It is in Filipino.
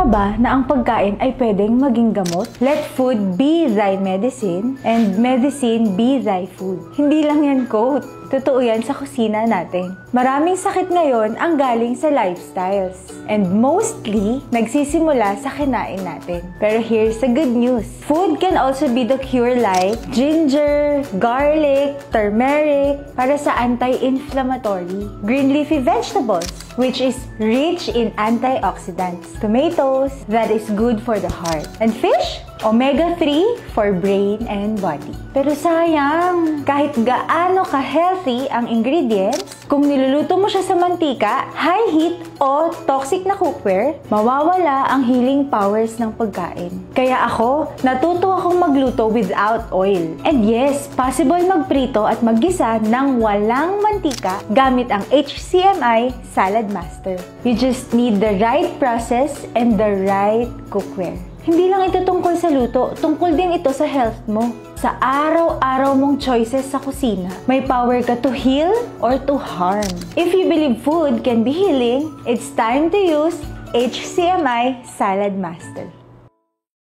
ka ba na ang pagkain ay pwedeng maging gamot? Let food be thy medicine and medicine be thy food. Hindi lang yan quote. Totoo yan sa kusina natin. Maraming sakit ngayon ang galing sa lifestyles. And mostly, nagsisimula sa kinain natin. Pero here's the good news. Food can also be the cure like ginger, garlic, turmeric, para sa anti-inflammatory. Green leafy vegetables, which is rich in antioxidants. Tomatoes, that is good for the heart. And fish, omega-3 for brain and body. Pero sayang, kahit gaano ka-healthy ang ingredients, kung niluluto mo siya sa mantika, high heat o toxic na cookware, mawawala ang healing powers ng pagkain. Kaya ako, natuto akong magluto without oil. And yes, possible magprito at maggisa ng walang mantika gamit ang HCMI Salad Master. You just need the right process and the right cookware. Hindi lang ito tungkol sa luto, tungkol din ito sa health mo. Sa araw-araw mong choices sa kusina, may power ka to heal or to harm. If you believe food can be healing, it's time to use HCMI Salad Master.